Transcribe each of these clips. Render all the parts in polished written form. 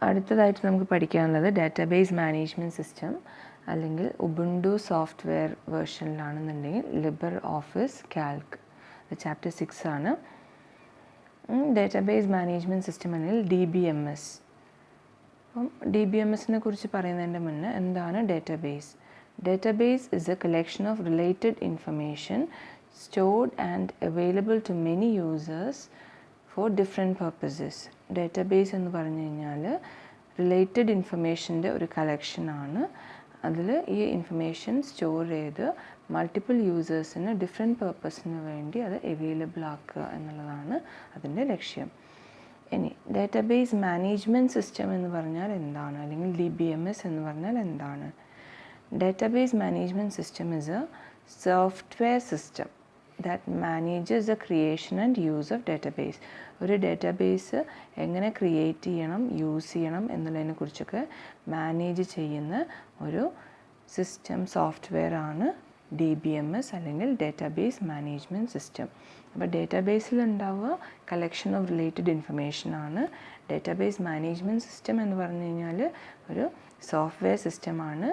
അടുത്തതായിട്ട് നമുക്ക് പഠിക്കാനുള്ളത് ഡാറ്റാബേസ് മാനേജ്മെൻറ്റ് സിസ്റ്റം അല്ലെങ്കിൽ ഉബുണ്ടു സോഫ്റ്റ്വെയർ വേർഷനിലാണെന്നുണ്ടെങ്കിൽ LibreOffice കാൽക്ക് ചാപ്റ്റർ 6 ആണ്. ഡാറ്റാബേസ് മാനേജ്മെൻറ്റ് സിസ്റ്റം അല്ലെങ്കിൽ DBMS. അപ്പം DBMSനെ കുറിച്ച് പറയുന്നതിൻ്റെ മുന്നേ എന്താണ് database? Database is a collection of related information stored and available to many users for different purposes. Database എന്ന് പറഞ്ഞു കഴിഞ്ഞാൽ റിലേറ്റഡ് ഇൻഫർമേഷൻ്റെ ഒരു കളക്ഷനാണ്. അതിൽ ഈ ഇൻഫർമേഷൻ സ്റ്റോർ ചെയ്ത് മൾട്ടിപ്പിൾ യൂസേഴ്സിന് ഡിഫറെൻറ്റ് പർപ്പസിന് വേണ്ടി അത് അവൈലബിൾ ആക്കുക എന്നുള്ളതാണ് അതിൻ്റെ ലക്ഷ്യം. ഇനി ഡാറ്റാബേസ് മാനേജ്മെൻറ്റ് സിസ്റ്റം എന്ന് പറഞ്ഞാൽ എന്താണ്, അല്ലെങ്കിൽ DBMS എന്ന് പറഞ്ഞാൽ എന്താണ്? Database management system is a software system that manages the creation and use of database. ഒരു ഡാറ്റാബേസ് എങ്ങനെ ക്രിയേറ്റ് ചെയ്യണം, യൂസ് ചെയ്യണം എന്നുള്ളതിനെ കുറിച്ചൊക്കെ മാനേജ് ചെയ്യുന്ന ഒരു സിസ്റ്റം സോഫ്റ്റ്വെയർ ആണ് DBMS അല്ലെങ്കിൽ ഡാറ്റാബേസ് മാനേജ്മെൻറ്റ് സിസ്റ്റം. അപ്പോൾ ഡാറ്റാബേസിൽ ഉണ്ടാവുക കളക്ഷൻ ഓഫ് റിലേറ്റഡ് ഇൻഫർമേഷൻ ആണ്. ഡാറ്റാബേസ് മാനേജ്മെൻറ്റ് സിസ്റ്റം എന്ന് പറഞ്ഞു കഴിഞ്ഞാൽ ഒരു സോഫ്റ്റ്വെയർ സിസ്റ്റമാണ്.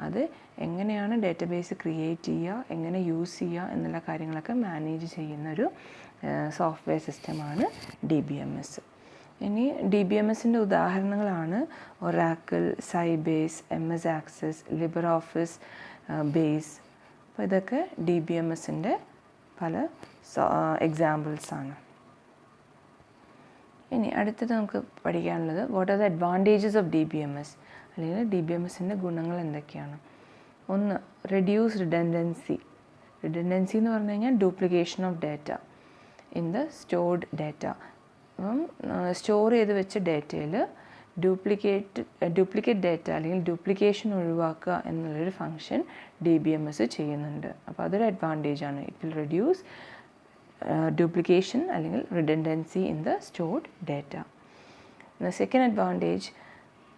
അത് എങ്ങനെയാണ് ഡാറ്റാബേസ് ക്രിയേറ്റ് ചെയ്യുക, എങ്ങനെ യൂസ് ചെയ്യുക എന്നുള്ള കാര്യങ്ങളൊക്കെ മാനേജ് ചെയ്യുന്നൊരു സോഫ്റ്റ്വെയർ സിസ്റ്റമാണ് DBMS. ഇനി DBMSൻ്റെ ഉദാഹരണങ്ങളാണ് Oracle, Sybase, MS Access, LibreOffice Base. അപ്പോൾ ഇതൊക്കെ DBMSൻ്റെ പല എക്സാമ്പിൾസാണ്. ഇനി അടുത്തത് നമുക്ക് പഠിക്കാനുള്ളത് what are the advantages of DBMS, അല്ലെങ്കിൽ DBMSൻ്റെ ഗുണങ്ങൾ എന്തൊക്കെയാണ്? ഒന്ന്, റെഡ്യൂസ് റിഡൻഡൻസി. റിഡൻഡൻസി എന്ന് പറഞ്ഞു കഴിഞ്ഞാൽ duplication of data in the stored data. അപ്പം സ്റ്റോർ ചെയ്ത് വെച്ച ഡാറ്റയിൽ ഡ്യൂപ്ലിക്കേറ്റ് ഡാറ്റ അല്ലെങ്കിൽ ഡ്യൂപ്ലിക്കേഷൻ ഒഴിവാക്കുക എന്നുള്ളൊരു ഫങ്ഷൻ DBMS ചെയ്യുന്നുണ്ട്. അപ്പോൾ അതൊരു അഡ്വാൻറ്റേജ് ആണ്. ഇറ്റ് വിൽ റെഡ്യൂസ് ഡ്യൂപ്ലിക്കേഷൻ അല്ലെങ്കിൽ redundancy in the stored data. The second advantage,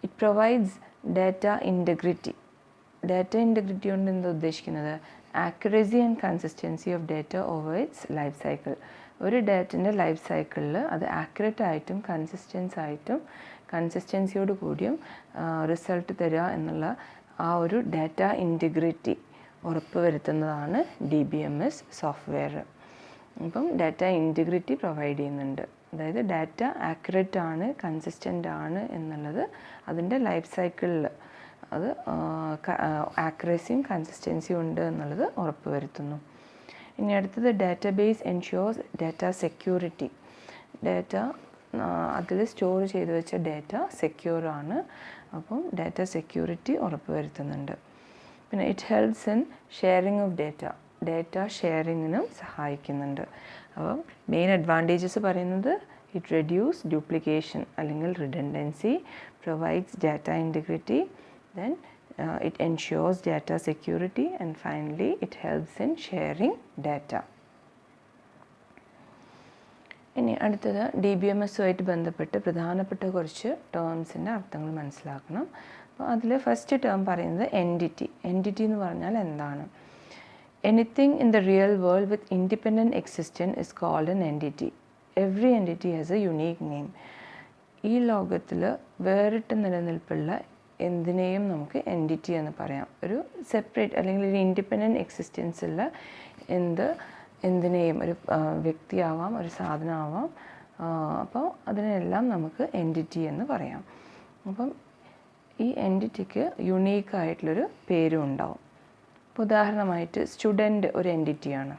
it provides data integrity. Data integrity കൊണ്ട് എന്താ ഉദ്ദേശിക്കുന്നത്? Accuracy and consistency of data over its life cycle. ഒരു ഡാറ്റൻ്റെ ലൈഫ് സൈക്കിളിൽ അത് ആക്യുറേറ്റ് ആയിട്ടും കൺസിസ്റ്റൻസിയോട് കൂടിയും റിസൾട്ട് തരിക എന്നുള്ള ആ ഒരു ഡാറ്റ ഇൻറ്റഗ്രിറ്റി ഉറപ്പ് വരുത്തുന്നതാണ് DBMS സോഫ്റ്റ്വെയർ. അപ്പം ഡാറ്റ ഇൻറ്റഗ്രിറ്റി പ്രൊവൈഡ് ചെയ്യുന്നുണ്ട്. അതായത് ഡാറ്റ ആക്യുറേറ്റ് ആണ്, കൺസിസ്റ്റൻ്റ് ആണ് എന്നുള്ളത് അതിൻ്റെ ലൈഫ് സൈക്കിളിൽ അത് ആക്യുറസിയും കൺസിസ്റ്റൻസിയും ഉണ്ട് എന്നുള്ളത് ഉറപ്പ് വരുത്തുന്നു. ഇനി അടുത്തത് ഡാറ്റാബേസ് എൻഷ്യൂർസ് ഡാറ്റ സെക്യൂരിറ്റി. ഡാറ്റ അതിൽ സ്റ്റോർ ചെയ്ത് വെച്ച ഡാറ്റ സെക്യൂർ ആണ്. അപ്പം ഡാറ്റ സെക്യൂരിറ്റി ഉറപ്പ് വരുത്തുന്നുണ്ട്. പിന്നെ it helps in sharing of data ഷെയറിങ്ങിനും സഹായിക്കുന്നുണ്ട്. അപ്പം മെയിൻ അഡ്വാൻറ്റേജസ് പറയുന്നത് ഇറ്റ് റെഡ്യൂസ് ഡ്യൂപ്ലിക്കേഷൻ അല്ലെങ്കിൽ redundancy, provides data integrity, then it ensures data security and finally it helps in sharing data. ഇനി അടുത്തത് DBMSുമായിട്ട് ബന്ധപ്പെട്ട് പ്രധാനപ്പെട്ട കുറച്ച് ടേംസിൻ്റെ അർത്ഥങ്ങൾ മനസ്സിലാക്കണം. അപ്പോൾ അതിൽ ഫസ്റ്റ് ടേം പറയുന്നത് എൻറ്റിറ്റി. എൻറ്റിറ്റി എന്ന് പറഞ്ഞാൽ എന്താണ്? Anything in the real world with independent existence is called an entity. Every entity has a unique name. ഈ ലോകത്തിൽ വേറിട്ട് നിലനിൽപ്പുള്ള എന്തിനേയും നമുക്ക് എൻറ്റിറ്റി എന്ന് പറയാം. ഒരു സെപ്പറേറ്റ് അല്ലെങ്കിൽ ഒരു ഇൻഡിപെൻഡൻറ്റ് എക്സിസ്റ്റൻസ് ഉള്ള എന്തിനേയും, ഒരു വ്യക്തിയാവാം, ഒരു സാധനമാവാം, അപ്പോൾ അതിനെല്ലാം നമുക്ക് എൻറ്റിറ്റി എന്ന് പറയാം. അപ്പം ഈ എൻറ്റിറ്റിക്ക് യുണീക്കായിട്ടുള്ളൊരു പേരും ഉണ്ടാവും. ഇപ്പോൾ ഉദാഹരണമായിട്ട് സ്റ്റുഡൻറ്റ് ഒരു എൻറ്റിറ്റിയാണ്,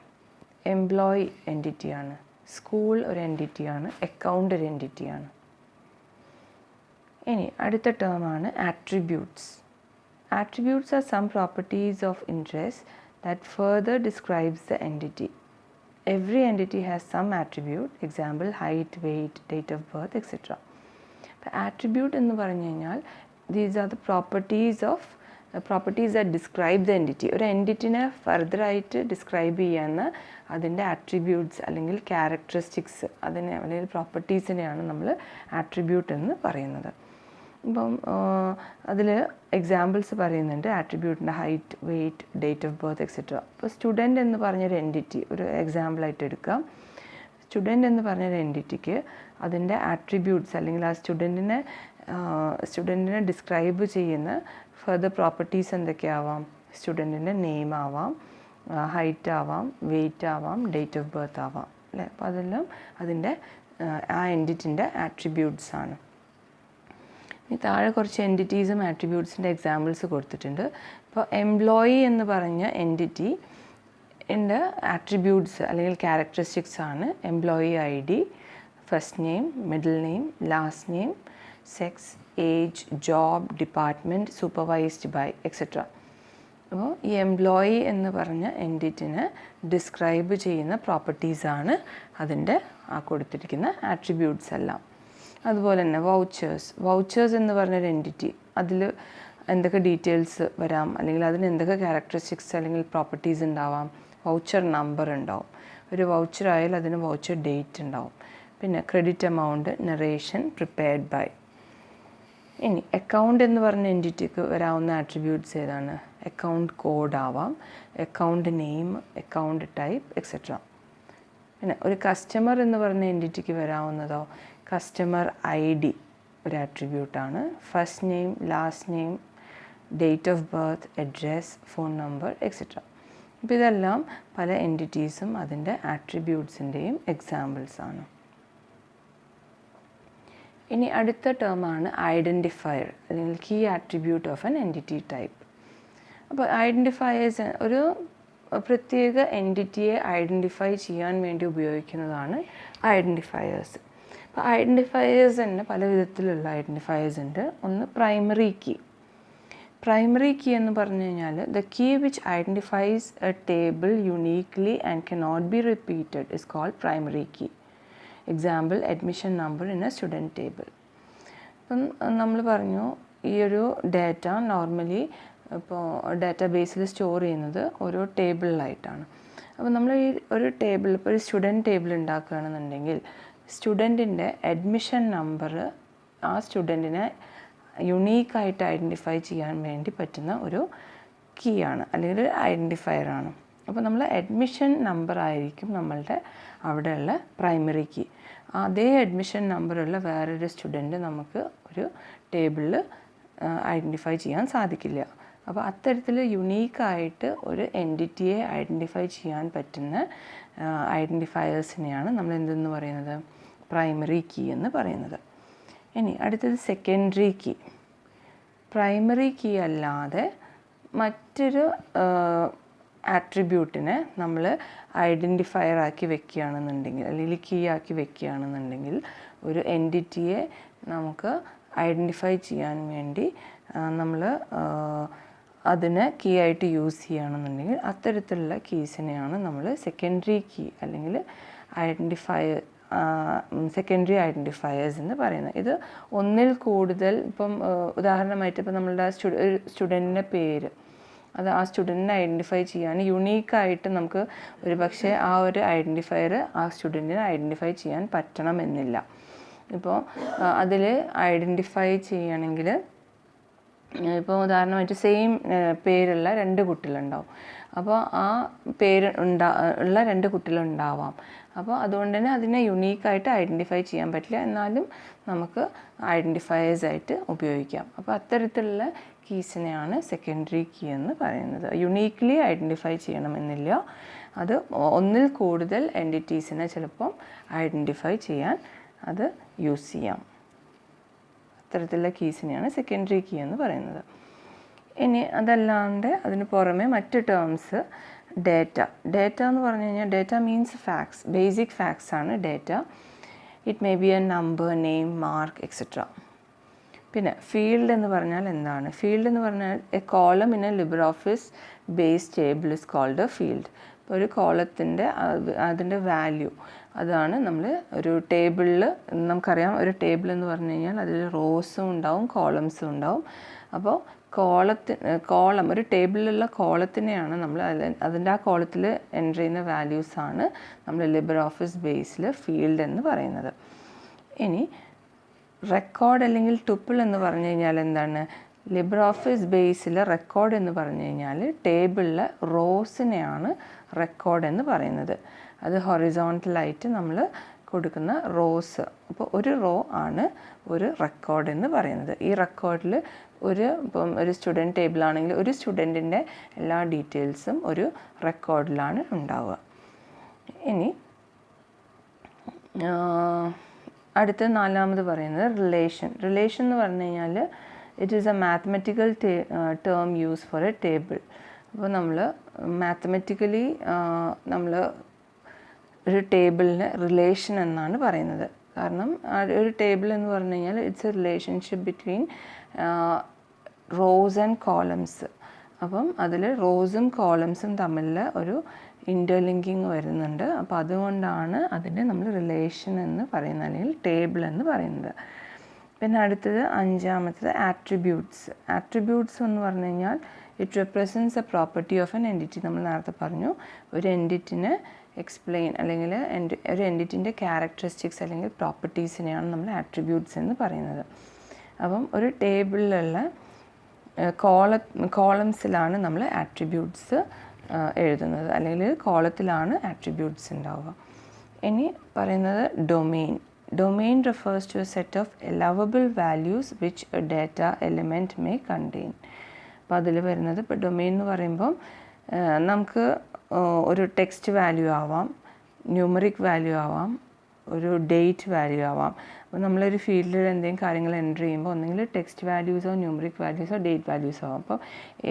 എംപ്ലോയി എൻറ്റിറ്റിയാണ്, സ്കൂൾ ഒരു എൻറ്റിറ്റിയാണ്, അക്കൗണ്ട് ഒരു എൻറ്റിറ്റിയാണ്. ഇനി അടുത്ത ടേമാണ് attributes. Attributes are some properties of interest that further describes the entity. Every entity has some attribute, example height, weight, date of birth etcetera. അപ്പോൾ ആട്രിബ്യൂട്ട് എന്ന് പറഞ്ഞു കഴിഞ്ഞാൽ these are the properties that describe the entity. ഒരു എൻറ്റിറ്റിനെ ഫർദറായിട്ട് describe ചെയ്യാവുന്ന അതിൻ്റെ attributes അല്ലെങ്കിൽ characteristics അല്ലെങ്കിൽ പ്രോപ്പർട്ടീസിനെയാണ് നമ്മൾ ആട്രിബ്യൂട്ട് എന്ന് പറയുന്നത്. ഇപ്പം അതിൽ എക്സാമ്പിൾസ് പറയുന്നുണ്ട് ആട്രിബ്യൂട്ടിൻ്റെ height, weight, date of birth etcetera. ഇപ്പോൾ സ്റ്റുഡൻറ്റ് എന്ന് പറഞ്ഞൊരു എൻറ്റിറ്റി ഒരു എക്സാമ്പിളായിട്ട് എടുക്കാം. സ്റ്റുഡൻറ്റ് എന്ന് പറഞ്ഞൊരു എൻറ്റിറ്റിക്ക് അതിൻ്റെ ആട്രിബ്യൂട്ട്സ് അല്ലെങ്കിൽ ആ സ്റ്റുഡൻറ്റിനെ ഡിസ്ക്രൈബ് ചെയ്യുന്ന ഫർദർ പ്രോപ്പർട്ടീസ് എന്തൊക്കെയാവാം? സ്റ്റുഡൻറ്റിൻ്റെ നെയിം ആവാം, ഹൈറ്റ് ആവാം, വെയ്റ്റ് ആവാം, ഡേറ്റ് ഓഫ് ബർത്ത് ആവാം അല്ലേ? അപ്പോൾ അതെല്ലാം അതിൻ്റെ ആ എൻറ്റിറ്റിൻ്റെ ആട്രിബ്യൂട്ട്സ് ആണ്. ഈ താഴെ കുറച്ച് എൻറ്റിറ്റീസും ആട്രിബ്യൂട്ട്സിൻ്റെ എക്സാമ്പിൾസ് കൊടുത്തിട്ടുണ്ട്. ഇപ്പോൾ എംപ്ലോയി എന്ന് പറഞ്ഞ എൻറ്റിറ്റി ൻ്റെ ആട്രിബ്യൂട്ട്സ് അല്ലെങ്കിൽ ക്യാരക്ടറിസ്റ്റിക്സ് ആണ് employee ID, first name, middle name, last name, sex, age, job, department, supervised by et cetera. അപ്പോൾ ഈ എംപ്ലോയി എന്ന് പറഞ്ഞ എൻറ്റിറ്റിനെ ഡിസ്ക്രൈബ് ചെയ്യുന്ന പ്രോപ്പർട്ടീസാണ് അതിൻ്റെ ആ കൊടുത്തിരിക്കുന്ന ആട്രിബ്യൂട്ട്സ് എല്ലാം. അതുപോലെ തന്നെ വൗച്ചേഴ്സ് എന്ന് പറഞ്ഞൊരു എൻറ്റിറ്റി, അതിൽ എന്തൊക്കെ ഡീറ്റെയിൽസ് വരാം അല്ലെങ്കിൽ അതിന് എന്തൊക്കെ ക്യാരക്ടറിസ്റ്റിക്സ് അല്ലെങ്കിൽ പ്രോപ്പർട്ടീസ് ഉണ്ടാവാം? വൗച്ചർ നമ്പർ ഉണ്ടാവും. ഒരു വൗച്ചർ ആയാൽ അതിന് വൗച്ചർ ഡേറ്റ് ഉണ്ടാവും. പിന്നെ credit amount, narration, prepared by. ഇനി അക്കൗണ്ട് എന്ന് പറഞ്ഞ എൻറ്റിറ്റിക്ക് വരാവുന്ന ആട്രിബ്യൂട്ട്സ് ഏതാണ്? അക്കൗണ്ട് കോഡ് ആവാം, account name, account type et cetera. പിന്നെ ഒരു കസ്റ്റമർ എന്ന് പറഞ്ഞ എൻറ്റിറ്റിക്ക് വരാവുന്നതോ കസ്റ്റമർ ID ഒരു ആട്രിബ്യൂട്ടാണ്. First name, last name, date of birth, address, phone number etcetera. അപ്പോൾ ഇതെല്ലാം പല എൻറ്റിറ്റീസും അതിൻ്റെ ആട്രിബ്യൂട്ട്സിൻ്റെയും എക്സാമ്പിൾസ് ആണ്. ഇനി അടുത്ത ടേമാണ് ഐഡൻറ്റിഫയർ അല്ലെങ്കിൽ key attribute of an entity type. അപ്പോൾ ഐഡൻറ്റിഫയേഴ്സ് ഒരു പ്രത്യേക എൻറ്റിറ്റിയെ ഐഡൻറ്റിഫൈ ചെയ്യാൻ വേണ്ടി ഉപയോഗിക്കുന്നതാണ് ഐഡൻറ്റിഫയേഴ്സ്. അപ്പോൾ ഐഡൻറ്റിഫയേഴ്സ് തന്നെ പല വിധത്തിലുള്ള ഐഡൻറ്റിഫയേഴ്സ് ഉണ്ട്. ഒന്ന് പ്രൈമറി കീ. പ്രൈമറി കീ എന്ന് പറഞ്ഞു കഴിഞ്ഞാൽ the key which identifies a table uniquely and cannot be repeated is called primary key. Example admission number in a student table. അപ്പം നമ്മൾ പറഞ്ഞു ഈ ഒരു ഡാറ്റ നോർമലി ഇപ്പോൾ ഡാറ്റാബേസിൽ സ്റ്റോർ ചെയ്യുന്നത് ഓരോ ടേബിളിലായിട്ടാണ്. അപ്പോൾ നമ്മൾ ഈ ഒരു ടേബിൾ ഇപ്പോൾ ഒരു സ്റ്റുഡൻറ്റ് ടേബിൾ ഉണ്ടാക്കുകയാണെന്നുണ്ടെങ്കിൽ സ്റ്റുഡൻറ്റിൻ്റെ അഡ്മിഷൻ നമ്പർ ആ സ്റ്റുഡൻറ്റിനെ യുണീക്കായിട്ട് ഐഡൻറ്റിഫൈ ചെയ്യാൻ വേണ്ടി പറ്റുന്ന ഒരു കീ ആണ് അല്ലെങ്കിൽ ഒരു ഐഡൻറ്റിഫയറാണ്. അപ്പോൾ നമ്മൾ അഡ്മിഷൻ നമ്പർ ആയിരിക്കും നമ്മളുടെ അവിടെയുള്ള പ്രൈമറി കീ. അതേ അഡ്മിഷൻ നമ്പറുള്ള വേറൊരു സ്റ്റുഡൻറ്റ് നമുക്ക് ഒരു ടേബിളിൽ ഐഡൻറ്റിഫൈ ചെയ്യാൻ സാധിക്കില്ല. അപ്പോൾ അത്തരത്തിൽ യുണീക്കായിട്ട് ഒരു എൻറ്റിറ്റിയെ ഐഡൻറ്റിഫൈ ചെയ്യാൻ പറ്റുന്ന ഐഡൻറ്റിഫയേഴ്സിനെയാണ് നമ്മൾ എന്തെന്ന് പറയുന്നത്? പ്രൈമറി കീ എന്ന് പറയുന്നത്. ഇനി അടുത്തത് സെക്കൻഡറി കീ. പ്രൈമറി കീ അല്ലാതെ മറ്റൊരു ആട്രിബ്യൂട്ടിനെ നമ്മൾ ഐഡൻറ്റിഫയർ ആക്കി വെക്കുകയാണെന്നുണ്ടെങ്കിൽ അല്ലെങ്കിൽ കീ ആക്കി വെക്കുകയാണെന്നുണ്ടെങ്കിൽ ഒരു എൻറ്റിറ്റിയെ നമുക്ക് ഐഡൻറ്റിഫൈ ചെയ്യാൻ വേണ്ടി നമ്മൾ അതിനെ കീ ആയിട്ട് യൂസ് ചെയ്യുകയാണെന്നുണ്ടെങ്കിൽ അത്തരത്തിലുള്ള കീസിനെയാണ് നമ്മൾ സെക്കൻഡറി കീ അല്ലെങ്കിൽ സെക്കൻഡറി ഐഡൻറ്റിഫയേഴ്സ് എന്ന് പറയുന്നത്. ഇത് ഒന്നിൽ കൂടുതൽ ഇപ്പം ഉദാഹരണമായിട്ട് ഇപ്പം നമ്മളുടെ സ്റ്റുഡൻറ്റിൻ്റെ പേര്, അത് ആ സ്റ്റുഡൻറ്റിനെ ഐഡൻറ്റിഫൈ ചെയ്യാൻ യുണീക്കായിട്ട് നമുക്ക് ഒരു പക്ഷേ ആ ഒരു ഐഡൻറ്റിഫയർ ആ സ്റ്റുഡൻറ്റിനെ ഐഡൻറ്റിഫൈ ചെയ്യാൻ പറ്റണമെന്നില്ല. ഇപ്പോൾ അതിൽ ഐഡൻറ്റിഫൈ ചെയ്യണമെങ്കിൽ ഇപ്പോൾ ഉദാഹരണമായിട്ട് സെയിം പേരുള്ള 2 കുട്ടികളുണ്ടാവും. അപ്പോൾ ആ പേര് ഉള്ള 2 കുട്ടികളുണ്ടാവാം. അപ്പോൾ അതുകൊണ്ട് തന്നെ അതിനെ യുണീക്കായിട്ട് ഐഡൻറ്റിഫൈ ചെയ്യാൻ പറ്റില്ല, എന്നാലും നമുക്ക് ഐഡൻറ്റിഫയേഴ്സായിട്ട് ഉപയോഗിക്കാം. അപ്പോൾ അത്തരത്തിലുള്ള കീസിനെയാണ് സെക്കൻഡറി കീ എന്ന് പറയുന്നത്. യുണീക്ക്ലി ഐഡൻറ്റിഫൈ ചെയ്യണമെന്നില്ല, അത് ഒന്നിൽ കൂടുതൽ എൻറ്റിറ്റീസിനെ ചിലപ്പം ഐഡൻറ്റിഫൈ ചെയ്യാൻ അത് യൂസ് ചെയ്യാം. അത്തരത്തിലുള്ള കീസിനെയാണ് സെക്കൻഡറി കീ എന്ന് പറയുന്നത്. ഇനി അതല്ലാണ്ട് അതിന് പുറമെ മറ്റ് ടേംസ് ഡേറ്റ എന്ന് പറഞ്ഞു കഴിഞ്ഞാൽ data means facts, basic facts ആണ് data. It may be a number, name, mark etcetera. പിന്നെ ഫീൽഡ് എന്ന് പറഞ്ഞാൽ എന്താണ്? ഫീൽഡ് എന്ന് പറഞ്ഞാൽ a column in a LibreOffice base table is called a field. ഇപ്പോൾ ഒരു കോളത്തിൻ്റെ അതിൻ്റെ വാല്യൂ അതാണ് നമ്മൾ ഒരു ടേബിളിൽ, നമുക്കറിയാം ഒരു ടേബിൾ എന്ന് പറഞ്ഞു കഴിഞ്ഞാൽ അതിൽ റോസും ഉണ്ടാവും കോളംസും ഉണ്ടാവും. അപ്പോൾ കോളം ഒരു ടേബിളിലുള്ള കോളത്തിനെയാണ് നമ്മൾ അതിൻ്റെ ആ കോളത്തിൽ എൻ്റർ ചെയ്യുന്ന വാല്യൂസാണ് നമ്മൾ LibreOffice ബേസിൽ ഫീൽഡ് എന്ന് പറയുന്നത്. ഇനി റെക്കോർഡ് അല്ലെങ്കിൽ ടുപ്പിൾ എന്ന് പറഞ്ഞു കഴിഞ്ഞാൽ എന്താണ്? LibreOffice ബേസിൽ റെക്കോർഡ് എന്ന് പറഞ്ഞു കഴിഞ്ഞാൽ ടേബിളിലെ റോസിനെയാണ് റെക്കോർഡ് എന്ന് പറയുന്നത്. അത് ഹൊറിസോണ്ടലായിട്ട് നമ്മൾ കൊടുക്കുന്ന റോസ്. അപ്പോൾ ഒരു റോ ആണ് ഒരു റെക്കോർഡ് എന്ന് പറയുന്നത്. ഈ റെക്കോർഡിൽ ഇപ്പം ഒരു സ്റ്റുഡൻറ്റ് ടേബിൾ ആണെങ്കിൽ ഒരു സ്റ്റുഡൻറ്റിൻ്റെ എല്ലാ ഡീറ്റെയിൽസും ഒരു റെക്കോർഡിലാണ് ഉണ്ടാവുക. ഇനി അടുത്ത നാലാമത് പറയുന്നത് റിലേഷൻ എന്ന് പറഞ്ഞു കഴിഞ്ഞാൽ it is A mathematical term use for A table. അപ്പോൾ നമ്മൾ മാത്തമെറ്റിക്കലി നമ്മൾ ഒരു ടേബിളിന് റിലേഷൻ എന്നാണ് പറയുന്നത്. കാരണം ഒരു ടേബിൾ എന്ന് പറഞ്ഞു കഴിഞ്ഞാൽ it's A relationship between rose and columns. അപ്പം അതിൽ റോസും കോളംസും തമ്മിൽ ഒരു ഇൻ്റർലിങ്കിങ് വരുന്നുണ്ട്. അപ്പോൾ അതുകൊണ്ടാണ് അതിനെ നമ്മൾ റിലേഷൻ എന്ന് പറയുന്നത്, അല്ലെങ്കിൽ ടേബിൾ എന്ന് പറയുന്നത്. പിന്നെ അടുത്തത് അഞ്ചാമത്തത് ആട്രിബ്യൂട്ട്സ് എന്ന് പറഞ്ഞു കഴിഞ്ഞാൽ it represents A property of N entity. നമ്മൾ നേരത്തെ പറഞ്ഞു, ഒരു എൻറ്റിറ്റിനെ എക്സ്പ്ലെയിൻ അല്ലെങ്കിൽ ഒരു എൻറ്റിറ്റിൻ്റെ ക്യാരക്ടറിസ്റ്റിക്സ് അല്ലെങ്കിൽ പ്രോപ്പർട്ടീസിനെയാണ് നമ്മൾ ആട്രിബ്യൂട്ട്സ് എന്ന് പറയുന്നത്. അപ്പം ഒരു ടേബിളിലുള്ള കോളംസിലാണ് നമ്മൾ ആട്രിബ്യൂട്ട്സ് എഴുതുന്നത്, അല്ലെങ്കിൽ കോളത്തിലാണ് ആട്രിബ്യൂട്ട്സ് ഉണ്ടാവുക. ഇനി പറയുന്നത് domain refers to a set of allowable values which a data element may contain. അപ്പോൾ അതിൽ വരുന്നത്, ഇപ്പോൾ ഡൊമെയിൻ എന്ന് പറയുമ്പം നമുക്ക് ഒരു ടെക്സ്റ്റ് വാല്യൂ ആവാം, ന്യൂമറിക് വാല്യൂ ആവാം, ഒരു ഡേറ്റ് വാല്യൂ ആവാം. അപ്പോൾ നമ്മളൊരു ഫീൽഡിൽ എന്തെങ്കിലും കാര്യങ്ങൾ എൻ്റർ ചെയ്യുമ്പോൾ ഒന്നെങ്കിൽ ടെക്സ്റ്റ് വാല്യൂസോ ന്യൂമറിക് വാല്യൂസോ ഡേറ്റ് വാല്യൂസോ ആവും. അപ്പോൾ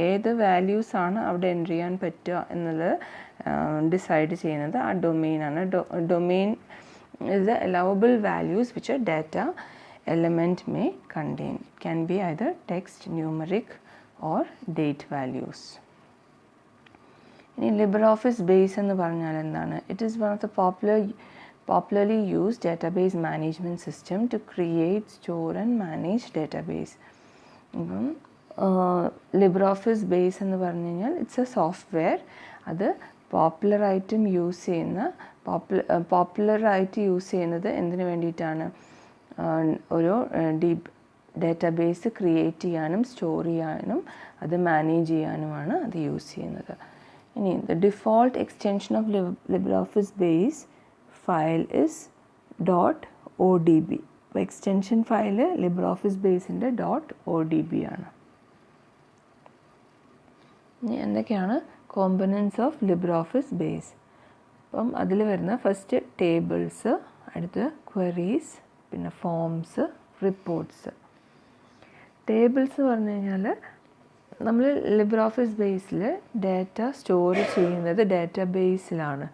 ഏത് വാല്യൂസാണ് അവിടെ എൻ്റർ ചെയ്യാൻ പറ്റുക എന്നുള്ളത് ഡിസൈഡ് ചെയ്യുന്നത് ആ ഡൊമെയിനാണ്. Domain is the allowable values which a data element may contain. It can be either text, numeric or date values. In LibreOffice base എന്ന് പറഞ്ഞാൽ എന്താണ്? It is one of the popularly used database management system to create, store and manage database. LibreOffice base എന്ന് പറഞ്ഞു കഴിഞ്ഞാൽ it's A software. അത് പോപ്പുലറായിട്ട് use ചെയ്യുന്നത് എന്തിനു വേണ്ടിയിട്ടാണ്? ഒരു ഡേറ്റാബേസ് ക്രിയേറ്റ് ചെയ്യാനും സ്റ്റോർ ചെയ്യാനും അത് മാനേജ് ചെയ്യാനുമാണ് അത് യൂസ് ചെയ്യുന്നത്. ഇനി the default extension of LibreOffice base file is .odb. അപ്പോൾ എക്സ്റ്റൻഷൻ ഫയൽ LibreOffice ബേസിൻ്റെ .odb ആണ്. ഇനി എന്തൊക്കെയാണ് കോമ്പണൻസ് ഓഫ് LibreOffice ബേസ്? അപ്പം അതിൽ വരുന്ന ഫസ്റ്റ് ടേബിൾസ്, അടുത്ത് ക്വറീസ്, പിന്നെ ഫോംസ്, റിപ്പോർട്ട്സ്. ടേബിൾസ് പറഞ്ഞു കഴിഞ്ഞാൽ നമ്മൾ LibreOffice ബേസിൽ ഡാറ്റ സ്റ്റോർ ചെയ്യുന്നത് ഡാറ്റാബേസിലാണ്.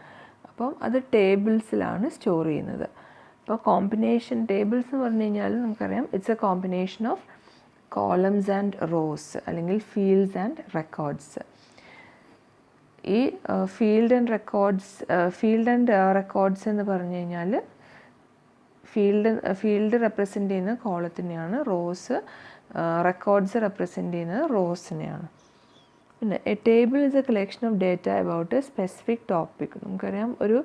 അപ്പം അത് ടേബിൾസിലാണ് സ്റ്റോർ ചെയ്യുന്നത്. അപ്പോൾ കോമ്പിനേഷൻ ടേബിൾസ് എന്ന് പറഞ്ഞു കഴിഞ്ഞാൽ നമുക്കറിയാം it's A combination of columns and rose അല്ലെങ്കിൽ ഫീൽഡ്സ് ആൻഡ് റെക്കോർഡ്സ്. ഈ ഫീൽഡ് ആൻഡ് റെക്കോർഡ്സ് എന്ന് പറഞ്ഞു കഴിഞ്ഞാൽ ഫീൽഡ് റെപ്രസെൻ്റ് ചെയ്യുന്ന കോളത്തിനെയാണ്, റോസ് റെക്കോർഡ്സ് റെപ്രസെൻ്റ് ചെയ്യുന്നത് റോസിനെയാണ്. പിന്നെ A table is A collection of data about A specific topic. നമുക്കറിയാം ഒരു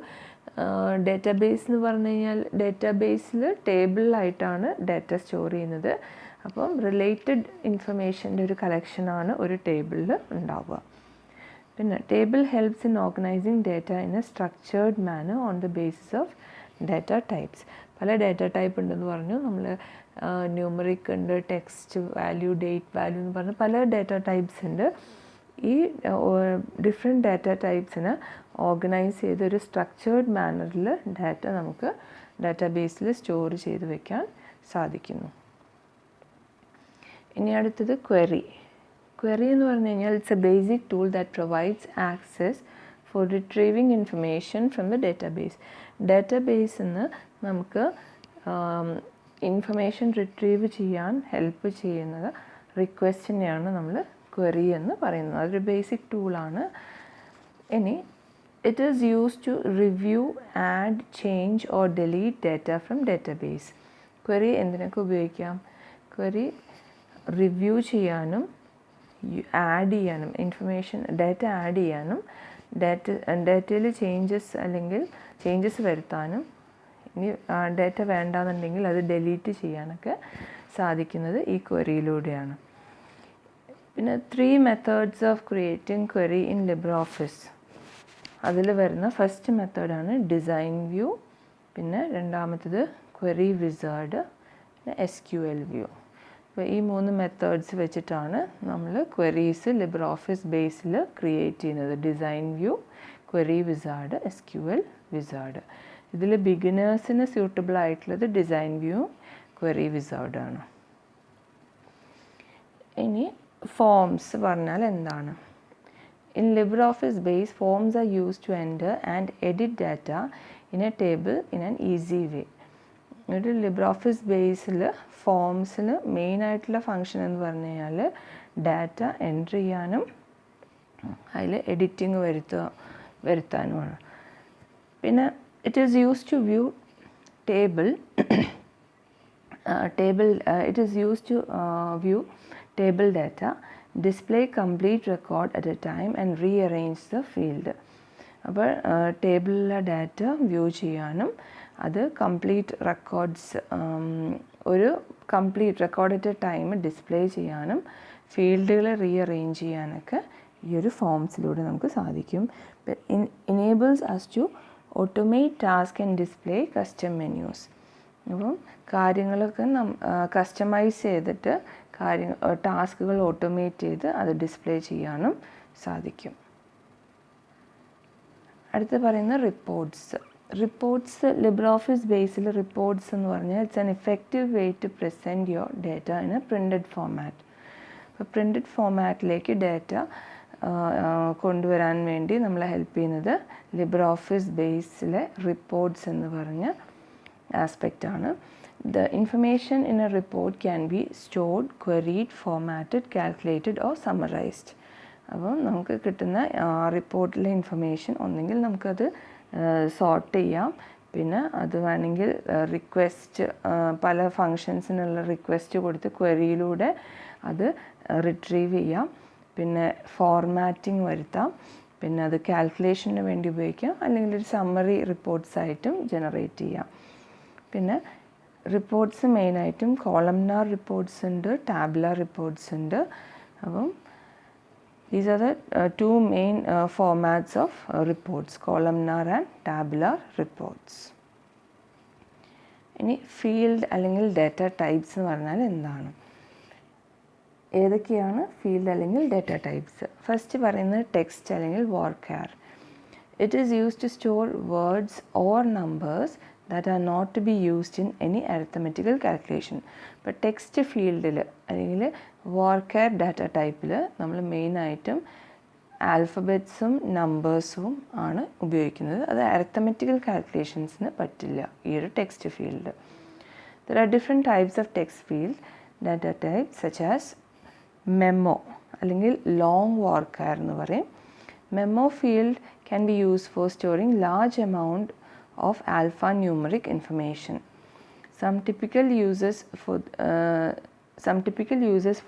ഡേറ്റാബേസ് എന്ന് പറഞ്ഞു കഴിഞ്ഞാൽ ഡേറ്റാബേസിൽ ടേബിളിലായിട്ടാണ് ഡാറ്റ സ്റ്റോർ ചെയ്യുന്നത്. അപ്പം റിലേറ്റഡ് ഇൻഫർമേഷൻ്റെ ഒരു കളക്ഷനാണ് ഒരു ടേബിളിൽ ഉണ്ടാവുക. പിന്നെ table helps in organising data in a structured manner on the basis of data types. പല ഡാറ്റ ടൈപ്പ് ഉണ്ടെന്ന് പറഞ്ഞു. നമ്മൾ ന്യൂമറിക് ഉണ്ട്, ടെക്സ്റ്റ് വാല്യൂ, ഡേറ്റ് വാല്യൂ എന്ന് പറഞ്ഞ് പല ഡാറ്റ ടൈപ്സ് ഉണ്ട്. ഈ ഡിഫറെൻറ്റ് ഡാറ്റ ടൈപ്സിനെ ഓർഗനൈസ് ചെയ്ത് ഒരു സ്ട്രക്ചേർഡ് മാനറിൽ ഡാറ്റ നമുക്ക് ഡാറ്റാബേസിൽ സ്റ്റോർ ചെയ്ത് വയ്ക്കാൻ സാധിക്കുന്നു. ഇനി അടുത്തത് ക്വറി എന്ന് പറഞ്ഞു കഴിഞ്ഞാൽ it's A basic tool that provides access for retrieving information from the database. ഡാറ്റാബേസിൽ നിന്ന് നമുക്ക് ഇൻഫർമേഷൻ റിട്രീവ് ചെയ്യാൻ ഹെൽപ്പ് ചെയ്യുന്നത് റിക്വസ്റ്റിനെയാണ് നമ്മൾ ക്വറി എന്ന് പറയുന്നത്. അതൊരു ബേസിക് ടൂളാണ്. ഇനി it is used to review, add, change or delete data from database. Query എന്തിനൊക്കെ ഉപയോഗിക്കാം? ക്വറി റിവ്യൂ ചെയ്യാനും ആഡ് ചെയ്യാനും, ഇൻഫർമേഷൻ ഡാറ്റ ആഡ് ചെയ്യാനും, ഡാറ്റയിൽ ചേഞ്ചസ് വരുത്താനും, ഇനി ഡാറ്റ വേണ്ടാന്നുണ്ടെങ്കിൽ അത് ഡിലീറ്റ് ചെയ്യാനൊക്കെ സാധിക്കുന്നത് ഈ ക്വറിയിലൂടെയാണ്. പിന്നെ 3 methods of creating query in LibreOffice. അതിൽ വരുന്ന ഫസ്റ്റ് മെത്തേഡാണ് ഡിസൈൻ വ്യൂ, പിന്നെ രണ്ടാമത്തേത് ക്വറി വിസാർഡ്, പിന്നെ SQL വ്യൂ. അപ്പോൾ ഈ 3 മെത്തേഡ്സ് വെച്ചിട്ടാണ് നമ്മൾ ക്വറീസ് LibreOffice ബേസിൽ ക്രിയേറ്റ് ചെയ്യുന്നത്. Design view, query wizard, SQL wizard. ഇതിൽ ബിഗിനേഴ്സിന് സ്യൂട്ടബിൾ ആയിട്ടുള്ളത് ഡിസൈൻ വ്യൂ, ക്വറി വിസാർഡാണ്. ഇനി ഫോംസ് പറഞ്ഞാൽ എന്താണ്? In LibreOffice base, forms are used to enter and edit data in a table in an easy way. ഒരു LibreOffice ബേസിൽ ഫോംസിൽ മെയിനായിട്ടുള്ള function എന്ന് പറഞ്ഞു കഴിഞ്ഞാൽ ഡാറ്റ എൻട്രി ചെയ്യാനും അതിൽ എഡിറ്റിംഗ് വരുത്താനുമാണ്. പിന്നെ it is used to view table data, display complete record at a time and rearrange the field. അപ്പോൾ ടേബിളിലെ ഡാറ്റ വ്യൂ ചെയ്യാനും അത് കംപ്ലീറ്റ് റെക്കോർഡ്സ് ഒരു complete record at a time display ചെയ്യാനും ഫീൽഡുകൾ റീഅറേഞ്ച് ചെയ്യാനൊക്കെ ഈ ഒരു ഫോംസിലൂടെ നമുക്ക് സാധിക്കും. Enables us to automate task and display custom menus. അപ്പം കാര്യങ്ങളൊക്കെ കസ്റ്റമൈസ് ചെയ്തിട്ട് ടാസ്കുകൾ ഓട്ടോമേറ്റ് ചെയ്ത് അത് ഡിസ്പ്ലേ ചെയ്യാനും സാധിക്കും. അടുത്ത് പറയുന്ന റിപ്പോർട്ട്സ് LibreOffice ബേസിൽ റിപ്പോർട്ട്സ് എന്ന് പറഞ്ഞാൽ it's an effective way to present your data in a printed format. അപ്പോൾ പ്രിൻറ്റഡ് ഫോമാറ്റിലേക്ക് ഡാറ്റ കൊണ്ടുവരാൻ വേണ്ടി നമ്മളെ ഹെൽപ്പ് ചെയ്യുന്നത് LibreOffice ബേസിലെ റിപ്പോർട്ട്സ് എന്ന് പറഞ്ഞ ആസ്പെക്റ്റാണ്. The information in a report can be stored, queried, formatted, calculated or summarized. അപ്പോൾ നമുക്ക് കിട്ടുന്ന റിപ്പോർട്ടിലെ ഇൻഫർമേഷൻ ഒന്നെങ്കിൽ നമുക്കത് സോർട്ട് ചെയ്യാം, പിന്നെ അത് വേണമെങ്കിൽ റിക്വസ്റ്റ് പല ഫങ്ഷൻസിനുള്ള റിക്വസ്റ്റ് കൊടുത്ത് ക്വറിയിലൂടെ അത് റിട്രീവ് ചെയ്യാം, പിന്നെ ഫോർമാറ്റിംഗ് വരുത്താം, പിന്നെ അത് കാൽക്കുലേഷന് വേണ്ടി ഉപയോഗിക്കാം, അല്ലെങ്കിൽ ഒരു സമ്മറി റിപ്പോർട്ട്സായിട്ടും ജനറേറ്റ് ചെയ്യാം. പിന്നെ റിപ്പോർട്ട്സ് മെയിനായിട്ടും കോളംനാർ റിപ്പോർട്ട്സ് ഉണ്ട്, ടാബുലാർ റിപ്പോർട്ട്സ് ഉണ്ട്. അപ്പം these are the two main formats of reports, columnar and tabular reports. ഇനി ഫീൽഡ് അല്ലെങ്കിൽ ഡാറ്റ ടൈപ്സ് എന്ന് പറഞ്ഞാൽ എന്താണ്? ഏതൊക്കെയാണ് ഫീൽഡ് അല്ലെങ്കിൽ ഡാറ്റ ടൈപ്സ്? ഫസ്റ്റ് പറയുന്നത് ടെക്സ്റ്റ് അല്ലെങ്കിൽ varchar. It is used to store words or numbers that are not to be used in any arithmetical calculation. ഇപ്പോൾ ടെക്സ്റ്റ് ഫീൽഡിൽ അല്ലെങ്കിൽ വാർക്കാർ ഡാറ്റ ടൈപ്പിൽ നമ്മൾ മെയിനായിട്ടും ആൽഫബറ്റ്സും നമ്പേഴ്സും ആണ് ഉപയോഗിക്കുന്നത്. അത് അരിത്തമെറ്റിക്കൽ കാൽക്കുലേഷൻസിന് പറ്റില്ല ഈ ഒരു text field. There are different types of text field data types such as Memo അല്ലെങ്കിൽ ലോങ് വാർക്കാർ എന്ന് പറയും. Memo field can be used for storing large amount of alphanumeric information. Some typical uses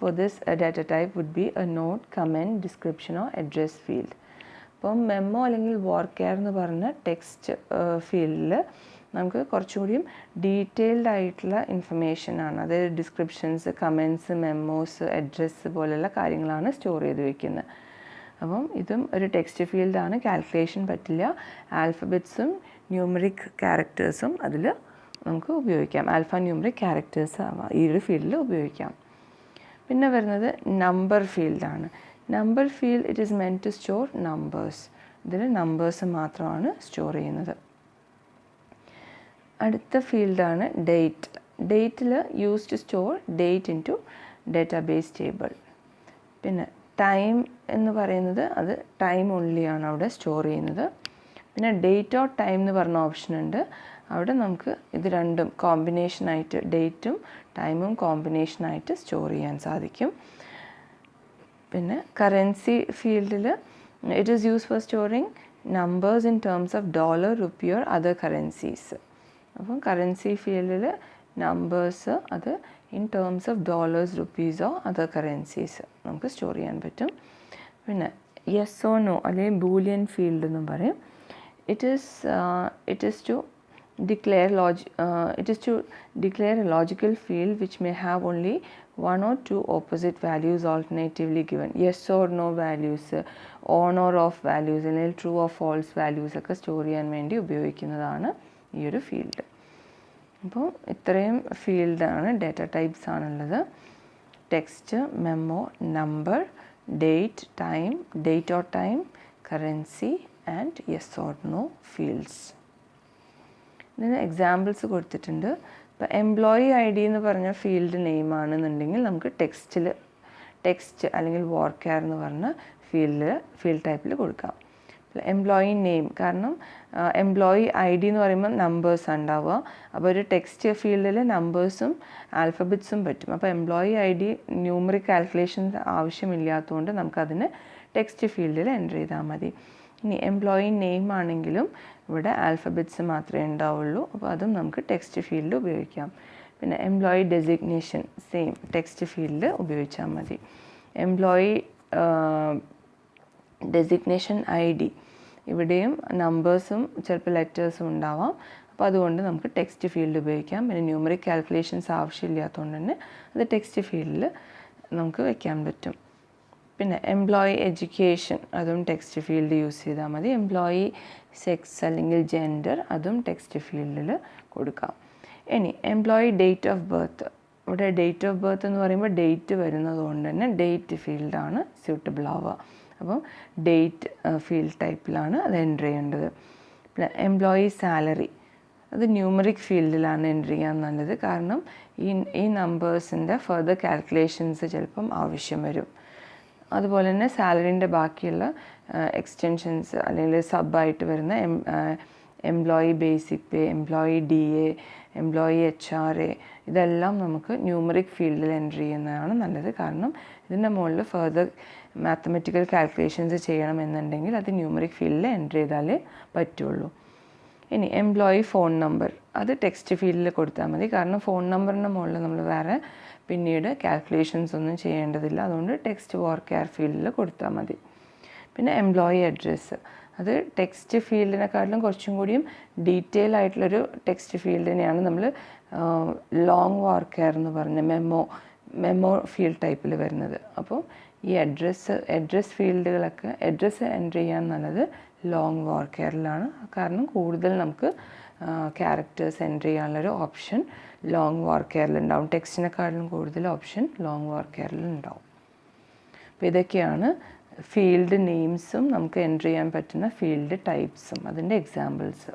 for this data type would be a note, comment, description or address field. അപ്പം memo അല്ലെങ്കിൽ വാർക്കാർ എന്ന് പറഞ്ഞ text ഫീൽഡിൽ നമുക്ക് കുറച്ചുകൂടിയും detailed ആയിട്ടുള്ള ഇൻഫർമേഷനാണ്, അതായത് descriptions, comments, memos, address പോലെയുള്ള കാര്യങ്ങളാണ് സ്റ്റോർ ചെയ്ത് വയ്ക്കുന്നത്. അപ്പം ഇതും ഒരു ടെക്സ്റ്റ് ഫീൽഡാണ്, കാൽക്കുലേഷൻ പറ്റില്ല. ആൽഫബറ്റ്സും ന്യൂമറിക് ക്യാരക്ടേഴ്സും അതിൽ നമുക്ക് ഉപയോഗിക്കാം. ആൽഫ ന്യൂമറിക് ക്യാരക്ടേഴ്സ് ഈ ഒരു ഫീൽഡിൽ ഉപയോഗിക്കാം. പിന്നെ വരുന്നത് നമ്പർ ഫീൽഡാണ്. Number field it is meant to store numbers. ഇതിൽ നമ്പേഴ്സ് മാത്രമാണ് സ്റ്റോർ ചെയ്യുന്നത്. അടുത്ത ഫീൽഡാണ് ഡേറ്റ്. ഡേറ്റിൽ use to store date into database table. പിന്നെ ടൈം എന്ന് പറയുന്നത് അത് ടൈം ഓൺലിയാണ് അവിടെ സ്റ്റോർ ചെയ്യുന്നത്. പിന്നെ ഡേറ്റ് ഓർ ടൈം എന്ന് പറഞ്ഞ ഓപ്ഷൻ ഉണ്ട്. അവിടെ നമുക്ക് ഇത് രണ്ടും കോമ്പിനേഷനായിട്ട് ഡേറ്റും ടൈമും കോമ്പിനേഷനായിട്ട് സ്റ്റോർ ചെയ്യാൻ സാധിക്കും. പിന്നെ കറൻസി ഫീൽഡിൽ it is use for storing numbers in terms of dollar, rupee or other currencies. അപ്പം കറൻസി ഫീൽഡിൽ നമ്പേഴ്സ് അത് ഇൻ ടേംസ് ഓഫ് ഡോളേഴ്സ്, റുപ്പീസോ അതർ കറൻസീസ് നമുക്ക് സ്റ്റോർ ചെയ്യാൻ പറ്റും. പിന്നെ യെസ് ഓർ നോ അല്ലെങ്കിൽ ബൂലിയൻ ഫീൽഡ് എന്നും പറയും. It is to declare a logical field which may have only one or two opposite values alternatively given. Yes or no values, on or off values, അല്ലെങ്കിൽ true or false values ഒക്കെ store ചെയ്യാൻ വേണ്ടി ഉപയോഗിക്കുന്നതാണ് ഈ ഒരു field. അപ്പോൾ ഇത്രയും ഫീൽഡാണ്, ഡാറ്റ ടൈപ്സ് ആണുള്ളത്. Text, memo, number, date, time, date or time, currency and yes or no fields. ഇതിന് എക്സാമ്പിൾസ് കൊടുത്തിട്ടുണ്ട്. ഇപ്പോൾ എംപ്ലോയി ഐ ഡി എന്ന് പറഞ്ഞ ഫീൽഡ് നെയിം ആണെന്നുണ്ടെങ്കിൽ നമുക്ക് ടെക്സ്റ്റ് അല്ലെങ്കിൽ വാർക്കാർ എന്ന് പറഞ്ഞ ഫീൽഡ് ടൈപ്പിൽ കൊടുക്കാം. എംപ്ലോയി നെയിം, കാരണം എംപ്ലോയി ഐ ഡി എന്ന് പറയുമ്പോൾ നമ്പേഴ്സ് ഉണ്ടാവുക. അപ്പോൾ ഒരു ടെക്സ്റ്റ് ഫീൽഡിൽ നമ്പേഴ്സും ആൽഫബറ്റ്സും പറ്റും. അപ്പോൾ employee I D numeric calculations ആവശ്യമില്ലാത്തതുകൊണ്ട് നമുക്കതിന് ടെക്സ്റ്റ് ഫീൽഡിൽ എൻ്റർ ചെയ്താൽ മതി. ഇനി എംപ്ലോയി നെയിം ആണെങ്കിലും ഇവിടെ ആൽഫബറ്റ്സ് മാത്രമേ ഉണ്ടാവുള്ളൂ. അപ്പോൾ അതും നമുക്ക് ടെക്സ്റ്റ് ഫീൽഡ് ഉപയോഗിക്കാം. പിന്നെ employee designation same text field ഉപയോഗിച്ചാൽ മതി. എംപ്ലോയി ഡെസിഗ്നേഷൻ ഐ ഡി, ഇവിടെയും നമ്പേഴ്സും ചിലപ്പോൾ ലെറ്റേഴ്സും ഉണ്ടാവാം. അപ്പോൾ അതുകൊണ്ട് നമുക്ക് ടെക്സ്റ്റ് ഫീൽഡ് ഉപയോഗിക്കാം. പിന്നെ ന്യൂമറിക് കാൽക്കുലേഷൻസ് ആവശ്യമില്ലാത്തതുകൊണ്ട് തന്നെ അത് ടെക്സ്റ്റ് ഫീൽഡിൽ നമുക്ക് വയ്ക്കാൻ പറ്റും. പിന്നെ എംപ്ലോയി എഡ്യൂക്കേഷൻ, അതും ടെക്സ്റ്റ് ഫീൽഡ് യൂസ് ചെയ്താൽ മതി. എംപ്ലോയി സെക്സ് അല്ലെങ്കിൽ ജെൻഡർ, അതും ടെക്സ്റ്റ് ഫീൽഡിൽ കൊടുക്കാം. ഇനി എംപ്ലോയി ഡേറ്റ് ഓഫ് ബർത്ത്, ഇവിടെ ഡേറ്റ് ഓഫ് ബർത്ത് എന്ന് പറയുമ്പോൾ ഡേറ്റ് വരുന്നത് കൊണ്ട് തന്നെ ഡേറ്റ് ഫീൽഡാണ് സ്യൂട്ടബിൾ ആവുക. അപ്പം ഡേറ്റ് ഫീൽഡ് ടൈപ്പിലാണ് അത് എൻ്റർ ചെയ്യേണ്ടത്. പിന്നെ എംപ്ലോയി സാലറി, അത് ന്യൂമറിക് ഫീൽഡിലാണ് എൻ്റർ ചെയ്യാൻ നല്ലത്. കാരണം ഈ നമ്പേഴ്സിൻ്റെ ഫർദർ കാൽക്കുലേഷൻസ് ചിലപ്പം ആവശ്യം വരും. അതുപോലെ തന്നെ സാലറീൻ്റെ ബാക്കിയുള്ള എക്സ്റ്റൻഷൻസ് അല്ലെങ്കിൽ സബായിട്ട് വരുന്ന employee basic pay, employee DA, employee HRA, ഇതെല്ലാം നമുക്ക് ന്യൂമറിക് ഫീൽഡിൽ എൻ്റർ ചെയ്യുന്നതാണ് നല്ലത്. കാരണം ഇതിൻ്റെ മുകളിൽ ഫർദർ മാത്തമെറ്റിക്കൽ കാൽക്കുലേഷൻസ് ചെയ്യണമെന്നുണ്ടെങ്കിൽ അത് ന്യൂമറിക് ഫീൽഡിൽ എൻ്റർ ചെയ്താലേ പറ്റുള്ളൂ. ഇനി എംപ്ലോയി ഫോൺ നമ്പർ, അത് ടെക്സ്റ്റ് ഫീൽഡിൽ കൊടുത്താൽ മതി. കാരണം ഫോൺ നമ്പറിൻ്റെ മുകളിൽ നമ്മൾ വേറെ പിന്നീട് കാൽക്കുലേഷൻസ് ഒന്നും ചെയ്യേണ്ടതില്ല. അതുകൊണ്ട് ടെക്സ്റ്റ് വാർക്കാർ ഫീൽഡിൽ കൊടുത്താൽ മതി. പിന്നെ എംപ്ലോയി അഡ്രസ്സ്, അത് ടെക്സ്റ്റ് ഫീൽഡിനെക്കാട്ടിലും കുറച്ചും കൂടിയും ഡീറ്റെയിൽ ആയിട്ടുള്ളൊരു ടെക്സ്റ്റ് ഫീൽഡിനെയാണ് നമ്മൾ ലോങ് വാർക്കാർ എന്ന് പറഞ്ഞ മെമ്മോ ഫീൽഡ് ടൈപ്പിൽ വരുന്നത്. അപ്പോൾ ഈ അഡ്രസ്സ് ഫീൽഡുകളൊക്കെ അഡ്രസ്സ് എൻ്റർ ചെയ്യാൻ നല്ലത് ലോങ് വാർക്കാറിലാണ്. കാരണം കൂടുതൽ നമുക്ക് ക്യാരക്ടേഴ്സ് എൻ്റർ ചെയ്യാനുള്ളൊരു ഓപ്ഷൻ ലോങ് വാർക്കാറിൽ ഉണ്ടാവും. ടെക്സ്റ്റിനെക്കാട്ടിലും കൂടുതൽ ഓപ്ഷൻ ലോങ് വാർക്കാറിൽ ഉണ്ടാവും. അപ്പോൾ ഇതൊക്കെയാണ് ഫീൽഡ് നെയിംസും നമുക്ക് എൻ്റർ ചെയ്യാൻ പറ്റുന്ന ഫീൽഡ് ടൈപ്സും അതിൻ്റെ എക്സാമ്പിൾസ്.